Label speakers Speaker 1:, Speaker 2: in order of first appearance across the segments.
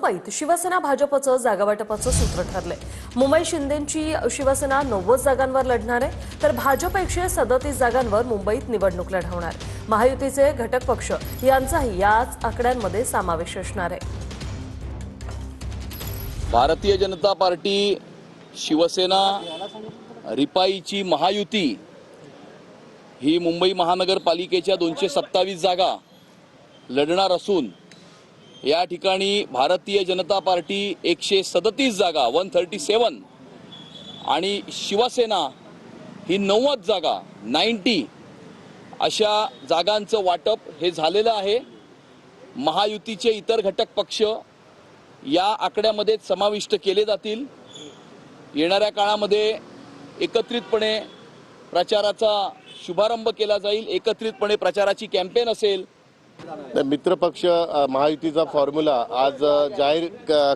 Speaker 1: मुंबईत शिवसेना भाजपचं जागावाटपाचं सूत्र ठरलंय। मुंबई शिंदेंची शिवसेना 90 जागांवर लढणार आहे, तर भाजप 137 जागांवर मुंबईत निवडणूक लढवणार। महायुतीचे घटक पक्ष यांचाही याच आकड्यांमध्ये समावेश असणार आहे।
Speaker 2: भारतीय जनता पार्टी, शिवसेना, रिपाईची महायुती ही मुंबई महानगरपालिकेच्या 227 जागा लढणार असून या ठिकाणी भारतीय जनता पार्टी 137 जागा 137 आणि शिवसेना ही 90 जागा 90 अशा जागांचं वाटप हे झालेलं आहे। महायुतीचे इतर घटक पक्ष या आकड्यामध्ये समाविष्ट केले जातील। येणाऱ्या काळामध्ये एकत्रितपणे प्रचाराचा शुभारंभ केला जाईल, एकत्रितपणे प्रचाराची कॅम्पेन असेल।
Speaker 3: मित्रपक्ष महायुतीचा फॉर्म्युला आज जाहीर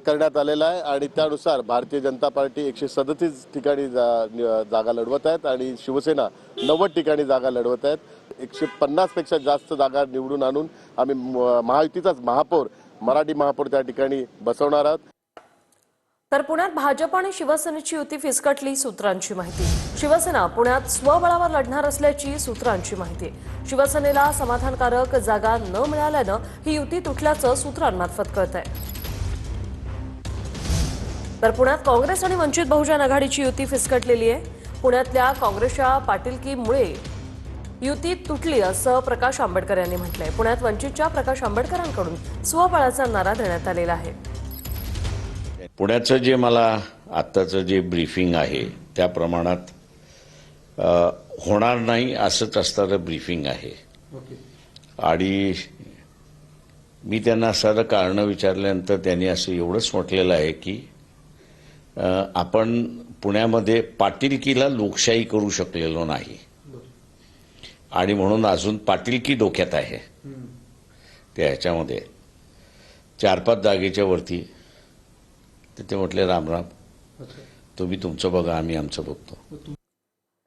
Speaker 3: करण्यात आलेला आहे आणि त्यानुसार भारतीय जनता पार्टी 137 ठिकाणी जागा लढवत आहेत आणि शिवसेना 90 ठिकाणी जागा लढवत आहेत। 150 पेक्षा जास्त जागा निवडून आणून आम्ही महायुतीचाच महापौर, मराठी महापौर त्या ठिकाणी बसवणार आहोत।
Speaker 1: तर पुण्यात भाजप आणि शिवसेनेची युती फिसकटली, सूत्रांची माहिती। शिवसेना पुण्यात स्वबळावर लढणार असल्याची सूत्रांची माहिती। शिवसेनेला समाधानकारक जागा न मिळाल्यानं ही युती तुटल्याचं सूत्रांमार्फत कळतंय। तर पुण्यात काँग्रेस आणि वंचित बहुजन आघाडीची युती फिसकटलेली आहे। पुण्यातल्या काँग्रेसच्या पाटीलकीमुळे युती तुटली असं प्रकाश आंबेडकर यांनी म्हटलंय। पुण्यात वंचितच्या प्रकाश आंबेडकरांकडून स्वबळाचा नारा देण्यात आलेला आहे।
Speaker 4: पुण्याचं जे मला आत्ताचं जे ब्रीफिंग आहे त्या प्रमाणात होणार नाही असंच असणारं ब्रीफिंग आहे। आणि मी त्यांना सारं कारण विचारल्यानंतर त्यांनी असं एवढंच म्हटलेलं आहे की आपण पुण्यामध्ये पाटीलकीला लोकशाही करू शकलेलो नाही आणि म्हणून अजून पाटीलकी डोक्यात आहे। त्या ह्याच्यामध्ये 4-5 जागेच्या वरती ते म्हटले रामराम, तुम्ही तुमचं बघा, आम्ही आमचं बघतो।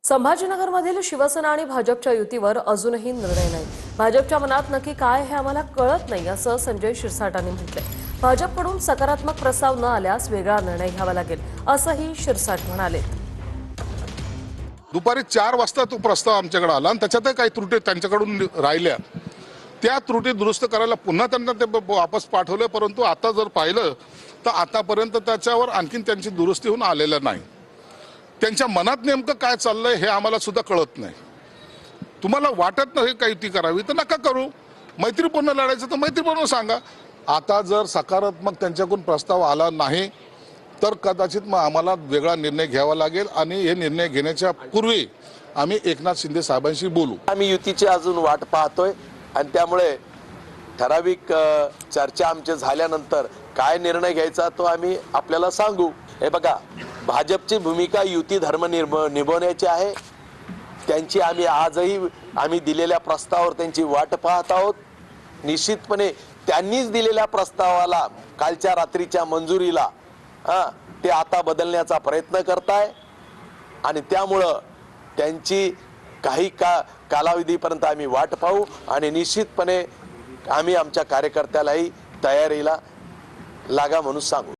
Speaker 1: संभाजीनगरमधील शिवसेना आणि भाजपच्या युतीवर अजूनही निर्णय नाही। भाजपच्या मनात नक्की काय हे आम्हाला कळत नाही असं संजय शिरसाटांनी म्हटलंय। भाजपकडून सकारात्मक प्रस्ताव न आल्यास वेगळा निर्णय घ्यावा लागेल असंही शिरसाट म्हणाले।
Speaker 5: दुपारी 4 वाजता तो प्रस्ताव आमच्याकडे आला आणि त्याच्यात काही त्रुटी त्यांच्याकडून राहिल्या, त्या त्रुटी दुरुस्त करायला पुन्हा त्यांना ते वापस पाठवले। परंतु आता जर पाहिलं तर आतापर्यंत त्याच्यावर आणखीन त्यांची दुरुस्ती होऊन आलेलं नाही। त्यांच्या मनात नेमकं काय चाललंय हे आम्हाला सुद्धा कळत नाही। तुम्हाला वाटत नाही काही ती करावी तर नका करू, मैत्रीपूर्ण लढायचं तर मैत्रीपूर्ण सांगा। आता जर सकारात्मक त्यांच्याकडून प्रस्ताव आला नाही तर कदाचित मग आम्हाला वेगळा निर्णय घ्यावा लागेल आणि हे निर्णय घेण्याच्या पूर्वी आम्ही एकनाथ शिंदे साहेबांशी बोलू।
Speaker 6: आम्ही युतीची अजून वाट पाहतोय आणि त्यामुळे ठराविक चर्चा आमच्या झाल्यानंतर काय निर्णय घ्यायचा तो आम्ही आपल्याला सांगू। हे बघा, भाजपची भूमिका युती धर्म निभवण्याची आहे। त्यांची आम्ही दिलेल्या प्रस्तावावर त्यांची वाट पाहत आहोत। निश्चितपणे त्यांनीच दिलेल्या प्रस्तावाला कालच्या रात्रीच्या मंजुरीला ते आता बदलण्याचा प्रयत्न करताय आणि त्यामुळं त्यांची काही कालावधीपर्यंत आम्ही वाट पाहू आणि निश्चितपणे आम्ही आमच्या कार्यकर्त्यालाही तयारीला लागा म्हणून सांगू।